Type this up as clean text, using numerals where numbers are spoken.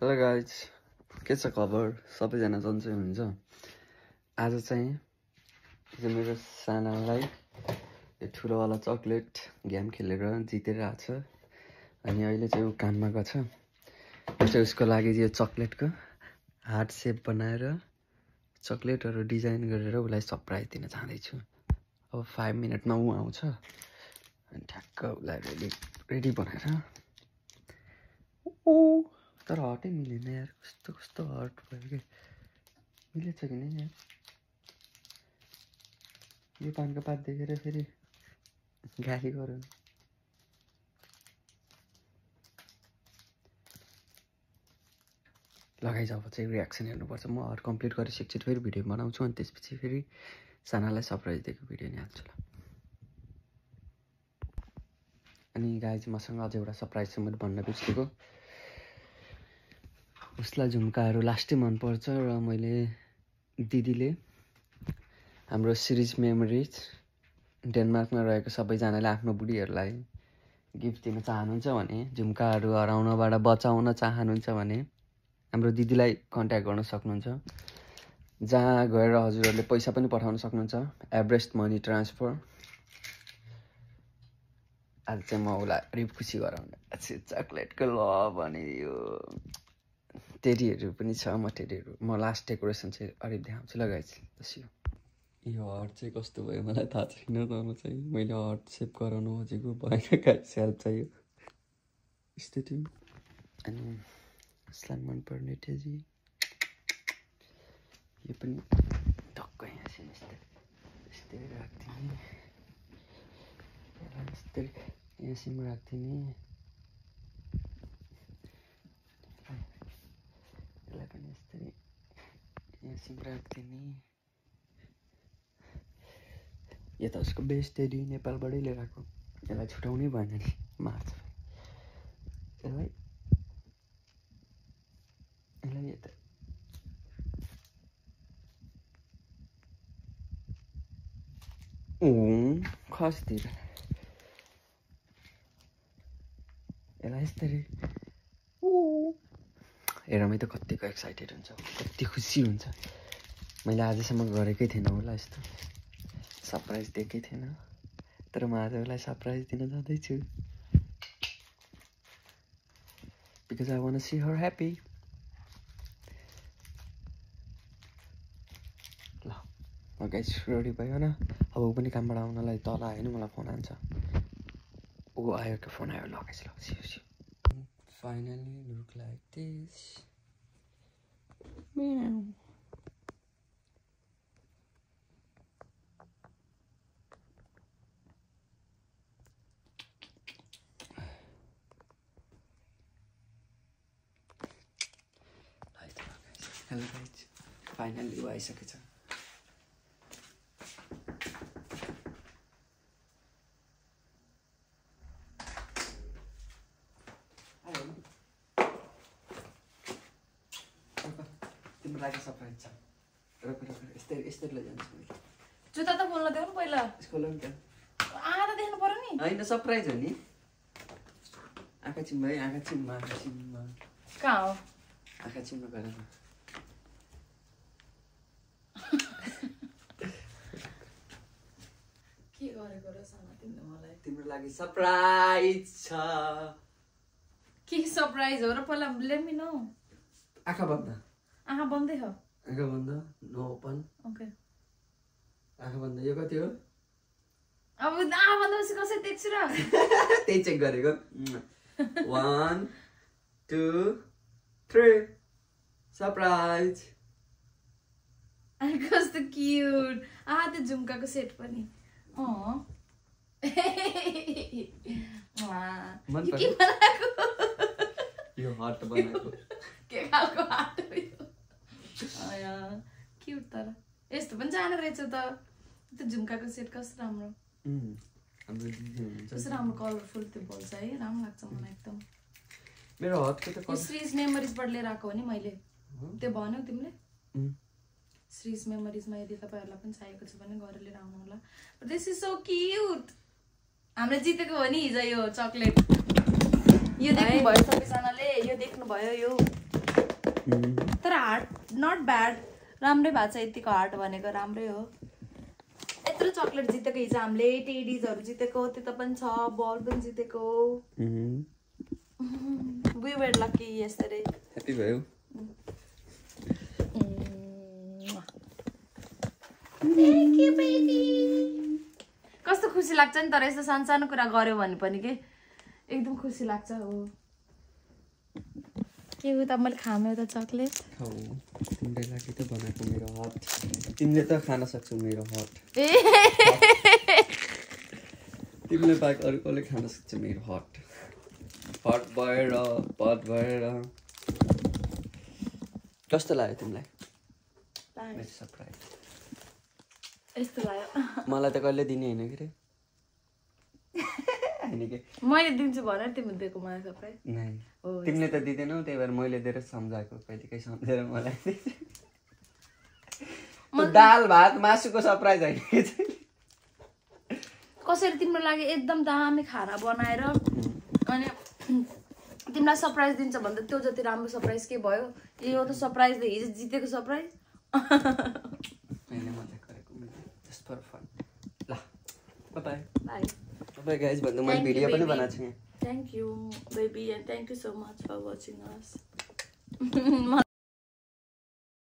Hello guys, के छ खबर? सबैजना सन्चै हुनुहुन्छ? आज चाहिँ मेरो सानालाई यो ठुलोवाला चक्लेट गेम खेलेर जितेर छ। अनि अहिले चाहिँ ऊ काममा गछ। म चाहिँ उसको लागि यो चक्लेटको हार्ट सेप बनाएर चक्लेटहरू डिजाइन गरेर उसलाई सरप्राइज दिन चाहँदैछु। अब 5 मिनटमा ऊ आउँछ अनि ठ्याक्क उसलाई रेडी बनाएर तर हटै मिलेन यार। कस्तो हट भयो कि मिलेछ कि नै यार। यो पानको पात देखेर फेरि गाली गरौँ। लगाइ जब चाहिँ रियाक्सन हेर्नुपर्छ। म हट कम्प्लिट गरिसकेपछि फेरि भिडियो बनाउँछु अनि त्यसपछि फेरि सानालाई सरप्राइज दिएको भिडियो नि हाल्छु ल। अनि गाइज मसँग अझै एउटा सरप्राइज चाहिँ मैले भन्न बिर्सेको। उसलाई झुम्काहरू लास्टै मनपर्छ र मैले दिदीले हाम्रो सिरिज मेमोरिज डेनमार्कमा रहेको सबैजनाले आफ्नो बुढीहरूलाई गिफ्ट दिन चाहनुहुन्छ भने, झुम्काहरू हराउनबाट बचाउन चाहनुहुन्छ भने हाम्रो दिदीलाई कन्ट्याक्ट गर्न सक्नुहुन्छ। जहाँ गएर हजुरहरूले पैसा पनि पठाउन सक्नुहुन्छ, एभरेस्ट मनी ट्रान्सफर। आज चाहिँ म उसलाई खुसी गराउने चक्लेटको लभ अनि यो टेडीहरू पनि छ। म लास्ट डेकोरेसन चाहिँ अलिक देखाउँछु ल गाइज। यो हर्ट चाहिँ कस्तो भयो मलाई थाहा छैन, तर चाहिँ मैले हर्ट सेप गराउनु खोजेको भएन। गाइज हेल्प चाहियो। यस्तै थियो। अनि उसलाई मनपर्ने टेडी यो पनि टक्कै यहाँ यस्तै राखिदिने। यस्तै यहाँ सिम राखिदिने। यसलाई पनि यस्तै यहाँ सिम राखिदिने। यो त उसको बेस्ट टेडी नेपालबाटै लिएर आएको। यसलाई छुटाउनै भएन नि, मार्छ यसलाई यता खस्तिर यसलाई यस्तरी हेरमै त कतिको एक्साइटेड हुन्छ, कति खुसी हुन्छ। मैले आजसम्म गरेकै थिएन होला यस्तो सरप्राइज दिएकै थिएन, तर म आज उसलाई सरप्राइज दिन जाँदैछु। Because I want to see her happy. ल म गाइस रेडी भयो न। अब ऊ पनि कामबाट आउनलाई तल आयो नि, मलाई फोन हान्छ। ऊ आयो कि फोन आयो। ल गाइस ल see finally look like this. म्याउ हेलो गाइज, फाइनली ऊ आइसकेछ। तिम्रो लागि सरप्राइज छ। रोक यस्तै लैजान्छु मैले। जुत्ता त खोल्न देऊ न पहिला। यसको ल नि त। आधा देख्नु पर्यो नि। होइन सरप्राइज हो नि। आँखा चिम्मा है, आँखा चिम्मा। कहाँ हो? आँखा चिम्मा गरेर के गरेको र साना तिमीले मलाई? तिम्रो लागि सरप्राइज छ। के सरप्राइज हो र? पहिला लेट मी नो। आँखा बन्द। आँखा बन्दै हो। आँखा बन्द, नो ओपन। ओके। आँखा बन्द। यो कति हो? अब आँखा बन्द कसरी देख्छु र? त्यही चेक गरेको। 1 2 3 सरप्राइज। कस्तो क्युट। त्यो झुम्काको सेट पनि। यो हार्ट बनाएको। के खालको हार्ट हो यो? क्युट। तर यस्तो पनि जाने रहेछ त। त्यो झुम्काको सेट कस्तो राम्रो। कस्तो राम्रो कलरफुल त्यो बल्छ है। राम्रो लाग्छ मलाई एकदम। मेरो हातको त श्रीज मेमोरिजबाट लिएर आएको हो नि मैले। त्यो भन्यौ तिमीले? श्रीज मेमोरिजमा यदि तपाईँहरूलाई पनि चाहिएको छ भने गएर लिएर आउनु होला। This is so cute. हामीले जितेको हो नि हिजो यो चक्लेट। यो देख्नु भयो सबैजनाले? यो देख्नु भयो? यो तर हार्ट नट ब्याड, राम्रै भएको छ। यतिको हार्ट भनेको राम्रै हो। यत्रो चक्लेट जितेको हिजो हामीले, टेडिजहरू जितेको, त्यो पनि छ, बल पनि जितेको। We were lucky yesterday. Happy भयो। Thank you baby। कस्तो खुसी लाग्छ नि तर यस्तो सानो कुरा गर्यो भने पनि के एकदम खुसी लाग्छ हो। के हो त मैले खाम एउटा चक्लेट? खाऊ, तिमीले लागि त बनाएको मेरो हात। तिमीले त खान सक्छौ मेरो हात। तिमीले बाहेक अरू कसले खान सक्छ मेरो हात? हात भएर पट भएर। कस्तो लाग्यो तिमीलाई मेरो सरप्राइज? यस्तो लाग्यो। मलाई त कहिले दिने होइन कि रे। मैले दिन्छु भनेर तिमीले दिएको मलाई सरप्राइज? नै, तिमीले त दिँदैनौ, त्यही भएर मैले दिएर सम्झाएको, कहिलेकाहीँ सम्झेर मलाई। दाल भात मासुको सरप्राइज होइन। कसरी तिम्रो लागि एकदम दामी खाना बनाएर अनि तिमीलाई सरप्राइज दिन्छ भन्दा त्यो जति राम्रो सरप्राइज के भयो? यो त सरप्राइजले हिजो जितेको सरप्राइज। मैले मजाक गरेको, जस्ट फर फन। ल bye bye. Bye bye guys भन्दा मैले भिडियो पनि बनाएको छु यहाँ। Thank you baby and thank you so much for watching us।